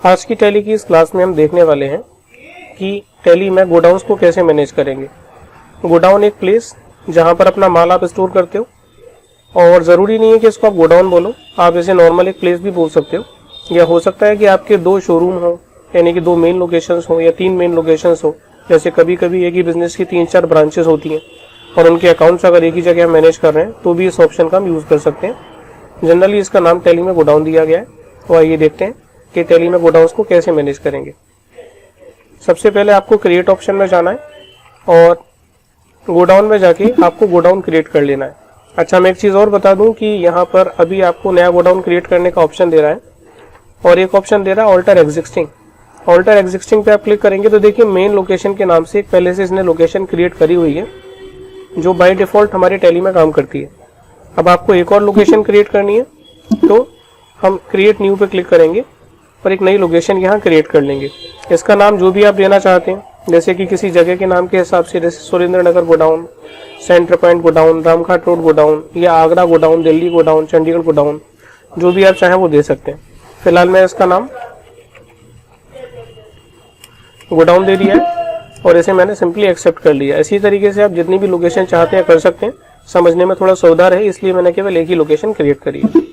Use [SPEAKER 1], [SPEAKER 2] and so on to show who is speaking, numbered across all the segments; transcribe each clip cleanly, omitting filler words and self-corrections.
[SPEAKER 1] आज की टैली की इस क्लास में हम देखने वाले हैं कि टैली में गोडाउन्स को कैसे मैनेज करेंगे। गोडाउन एक प्लेस जहां पर अपना माल आप स्टोर करते हो, और ज़रूरी नहीं है कि इसको आप गोडाउन बोलो, आप इसे नॉर्मल एक प्लेस भी बोल सकते हो। या हो सकता है कि आपके दो शोरूम हो, यानी कि दो मेन लोकेशंस हो या तीन मेन लोकेशंस हो। जैसे कभी कभी एक ही बिजनेस की 3-4 ब्रांचेस होती हैं और उनके अकाउंट्स अगर एक ही जगह मैनेज कर रहे हैं तो भी इस ऑप्शन का हम यूज़ कर सकते हैं। जनरली इसका नाम टैली में गोडाउन दिया गया है। तो आइए देखते हैं कि टैली में गोडाउन्स को कैसे मैनेज करेंगे। सबसे पहले आपको क्रिएट ऑप्शन में जाना है और गोडाउन में जाके आपको गोडाउन क्रिएट कर लेना है। अच्छा, मैं एक चीज़ और बता दूं कि यहाँ पर अभी आपको नया गोडाउन क्रिएट करने का ऑप्शन दे रहा है और एक ऑप्शन दे रहा है ऑल्टर एग्जिस्टिंग। ऑल्टर एग्जिस्टिंग पे आप क्लिक करेंगे तो देखिए मेन लोकेशन के नाम से एक पहले से इसने लोकेशन क्रिएट करी हुई है जो बाय डिफॉल्ट हमारे टैली में काम करती है। अब आपको एक और लोकेशन क्रिएट करनी है तो हम क्रिएट न्यू पे क्लिक करेंगे और एक नई लोकेशन यहाँ क्रिएट कर लेंगे। इसका नाम जो भी आप देना चाहते हैं, जैसे कि किसी जगह के नाम के हिसाब से, जैसे Surendranagar godown, centre point godown, Ramghat road godown, या Agra godown, Delhi godown, Chandigarh godown, जो भी आप चाहें वो दे सकते हैं। फिलहाल मैं इसका नाम गोडाउन दे दिया है और इसे मैंने सिंपली एक्सेप्ट कर लिया। इसी तरीके से आप जितनी भी लोकेशन चाहते हैं कर सकते हैं। समझने में थोड़ा सुविधा रहे इसलिए मैंने केवल एक ही लोकेशन क्रिएट करी है।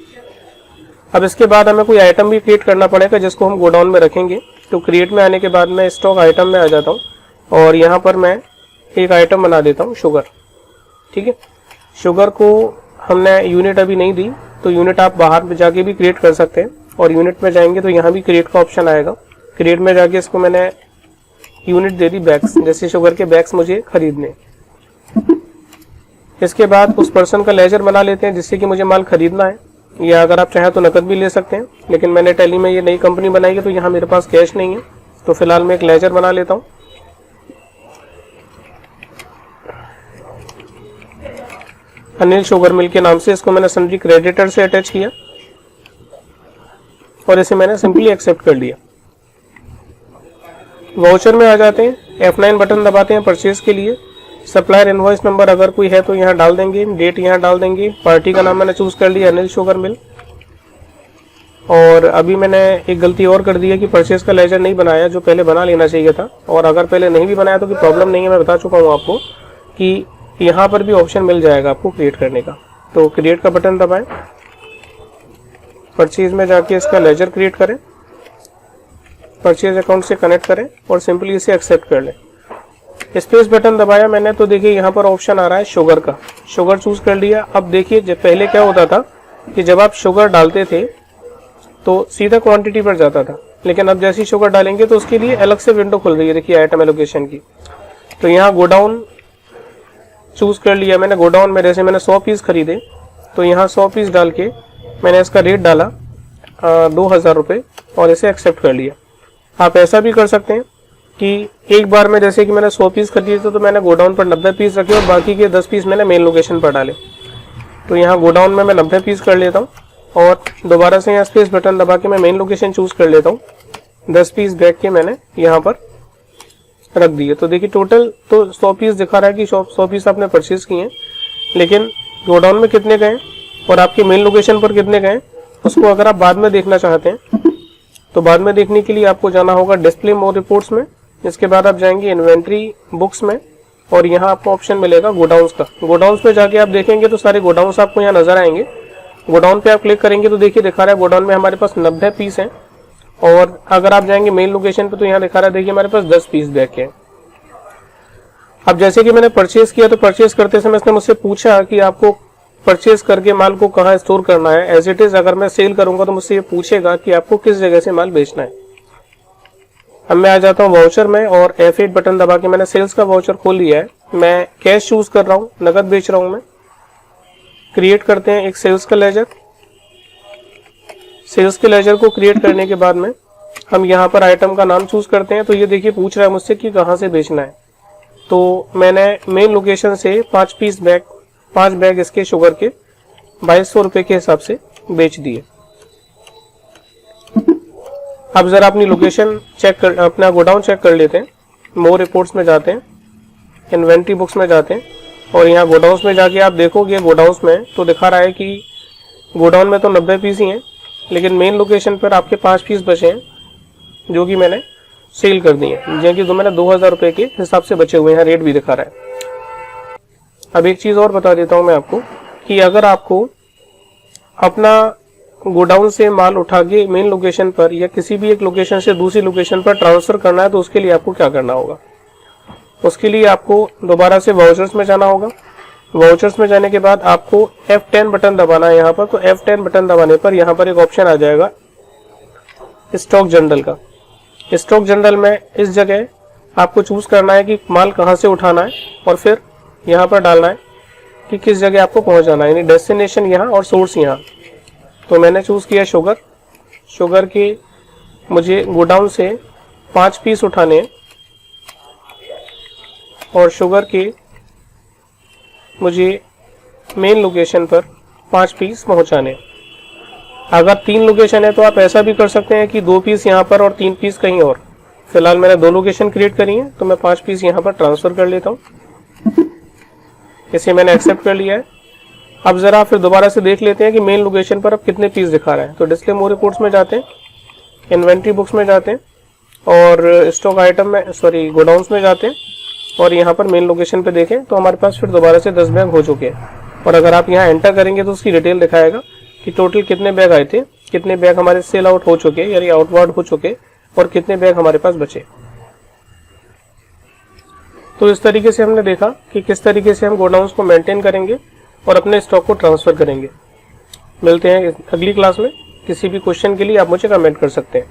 [SPEAKER 1] अब इसके बाद हमें कोई आइटम भी क्रिएट करना पड़ेगा जिसको हम गोडाउन में रखेंगे। तो क्रिएट में आने के बाद मैं स्टॉक आइटम में आ जाता हूँ और यहाँ पर मैं एक आइटम बना देता हूँ शुगर। ठीक है, शुगर को हमने यूनिट अभी नहीं दी तो यूनिट आप बाहर में जाके भी क्रिएट कर सकते हैं और यूनिट में जाएंगे तो यहाँ भी क्रिएट का ऑप्शन आएगा। क्रिएट में जाके इसको मैंने यूनिट दे दी बैग्स, जैसे शुगर के बैग्स मुझे खरीदने। इसके बाद उस पर्सन का लेजर बना लेते हैं जिससे कि मुझे माल खरीदना है, या अगर आप चाहें तो नकद भी ले सकते हैं। लेकिन मैंने टैली में ये नई कंपनी बनाई है तो यहाँ मेरे पास कैश नहीं है, तो फिलहाल मैं एक लेजर बना लेता हूँ। अनिल शुगर मिल के नाम से इसको मैंने सन्ड्री क्रेडिटर से अटैच किया और इसे मैंने सिंपली एक्सेप्ट कर लिया। वाउचर में आ जाते हैं, F9 बटन दबाते हैं परचेज के लिए। सप्लायर इनवॉइस नंबर अगर कोई है तो यहाँ डाल देंगे, डेट यहाँ डाल देंगे। पार्टी का नाम मैंने चूज कर लिया अनिल शुगर मिल। और अभी मैंने एक गलती और कर दी है कि परचेज का लेजर नहीं बनाया, जो पहले बना लेना चाहिए था। और अगर पहले नहीं भी बनाया तो कोई प्रॉब्लम नहीं है, मैं बता चुका हूँ आपको कि यहाँ पर भी ऑप्शन मिल जाएगा आपको क्रिएट करने का। तो क्रिएट का बटन दबाएं, परचेज में जाके इसका लेजर क्रिएट करें, परचेज अकाउंट से कनेक्ट करें और सिंपली इसे एक्सेप्ट कर लें। स्पेस बटन दबाया मैंने तो देखिए यहाँ पर ऑप्शन आ रहा है शुगर का। शुगर चूज कर लिया। अब देखिए जब पहले क्या होता था कि जब आप शुगर डालते थे तो सीधा क्वांटिटी पर जाता था, लेकिन अब जैसे ही शुगर डालेंगे तो उसके लिए अलग से विंडो खुल रही है, देखिए आइटम एलोकेशन की। तो यहाँ गोडाउन चूज कर लिया मैंने। गोडाउन में जैसे मैंने 100 पीस खरीदे तो यहाँ 100 पीस डाल के मैंने इसका रेट डाला 2000 रुपये और इसे एक्सेप्ट कर लिया। आप ऐसा भी कर सकते हैं कि एक बार में, जैसे कि मैंने 100 पीस खरीदे थे तो मैंने गोडाउन पर 90 पीस रखे और बाकी के 10 पीस मैंने मेन लोकेशन पर डाले। तो यहाँ गोडाउन में मैं 90 पीस कर लेता हूँ और दोबारा से यहाँ स्पेस बटन दबा के मैं मेन लोकेशन चूज कर लेता हूँ। 10 पीस बैग के मैंने यहाँ पर रख दिए। तो देखिए टोटल तो 100 पीस दिखा रहा है कि 100 पीस आपने परचेज किए हैं, लेकिन गोडाउन में कितने गए और आपके मेन लोकेशन पर कितने गए उसको अगर आप बाद में देखना चाहते हैं तो बाद में देखने के लिए आपको जाना होगा डिस्प्ले मोर रिपोर्ट्स में। इसके बाद आप जाएंगे इन्वेंट्री बुक्स में और यहाँ आपको ऑप्शन मिलेगा गोडाउन्स का। गोडाउन्स पे जाके आप देखेंगे तो सारे गोडाउन्स आपको यहाँ नजर आएंगे। गोडाउन पे आप क्लिक करेंगे तो देखिए दिखा रहा है गोडाउन में हमारे पास 90 पीस हैं। और अगर आप जाएंगे मेन लोकेशन पे तो यहाँ दिखा रहा है देखिए हमारे पास 10 पीस बैग के हैं। अब जैसे कि मैंने परचेज किया तो परचेज करते समय इसने मुझसे पूछा कि आपको परचेज करके माल को कहाँ स्टोर करना है। एज इट इज अगर मैं सेल करूंगा तो मुझसे ये पूछेगा कि आपको किस जगह से माल बेचना है। अब मैं आ जाता हूँ वाउचर में और F8 बटन दबा के मैंने सेल्स का वाउचर खोल लिया है। मैं कैश चूज कर रहा हूँ, नकद बेच रहा हूँ मैं। क्रिएट करते हैं एक सेल्स का लेजर। सेल्स के लेजर को क्रिएट करने के बाद में हम यहाँ पर आइटम का नाम चूज करते हैं। तो ये देखिए पूछ रहा है मुझसे कि कहाँ से बेचना है। तो मैंने मेन लोकेशन से 5 बैग इसके शुगर के 2200 रुपये के हिसाब से बेच दिए। अब जरा अपनी लोकेशन चेक कर, अपना गोडाउन चेक कर लेते हैं। मोर रिपोर्ट्स में जाते हैं, इन्वेंट्री बुक्स में जाते हैं और यहाँ गोडाउन्स में जाके आप देखोगे गोडाउन्स में तो दिखा रहा है कि गोडाउन में तो 90 पीस ही हैं, लेकिन मेन लोकेशन पर आपके 5 पीस बचे हैं जो कि मैंने सेल कर दी है, जिनकी तो मैंने 2000 रुपये के हिसाब से बचे हुए हैं, रेट भी दिखा रहा है। अब एक चीज़ और बता देता हूँ मैं आपको कि अगर आपको अपना गोडाउन से माल उठा के मेन लोकेशन पर या किसी भी एक लोकेशन से दूसरी लोकेशन पर ट्रांसफ़र करना है तो उसके लिए आपको क्या करना होगा। उसके लिए आपको दोबारा से वाउचर्स में जाना होगा। वाउचर्स में जाने के बाद आपको F10 बटन दबाना है यहाँ पर। तो F10 बटन दबाने पर यहाँ पर एक ऑप्शन आ जाएगा स्टॉक जनरल का। स्टॉक जनरल में इस जगह आपको चूज करना है कि माल कहाँ से उठाना है और फिर यहाँ पर डालना है कि किस जगह आपको पहुँचाना है, यानी डेस्टिनेशन यहाँ और सोर्स यहाँ। तो मैंने चूज किया शुगर। शुगर के मुझे गोडाउन से 5 पीस उठाने हैं और शुगर के मुझे मेन लोकेशन पर 5 पीस पहुंचाने हैं। अगर 3 लोकेशन है तो आप ऐसा भी कर सकते हैं कि 2 पीस यहाँ पर और 3 पीस कहीं और। फिलहाल मैंने 2 लोकेशन क्रिएट करी है तो मैं 5 पीस यहाँ पर ट्रांसफर कर लेता हूँ। इसे मैंने एक्सेप्ट कर लिया है। अब जरा फिर दोबारा से देख लेते हैं कि मेन लोकेशन पर अब कितने पीस दिखा रहा है। तो डिस्प्ले मोर रिपोर्ट्स में जाते हैं, इन्वेंट्री बुक्स में जाते हैं और स्टॉक आइटम में गोडाउन्स में जाते हैं और यहाँ पर मेन लोकेशन पे देखें तो हमारे पास फिर दोबारा से 10 बैग हो चुके हैं। और अगर आप यहाँ एंटर करेंगे तो उसकी डिटेल दिखाएगा कि टोटल कितने बैग आए थे, कितने बैग हमारे सेल आउट हो चुके यानी आउटवार्ड हो चुके और कितने बैग हमारे पास बचे। तो इस तरीके से हमने देखा कि किस तरीके से हम गोडाउन्स को मेंटेन करेंगे और अपने स्टॉक को ट्रांसफर करेंगे। मिलते हैं अगली क्लास में। किसी भी क्वेश्चन के लिए आप मुझे कमेंट कर सकते हैं।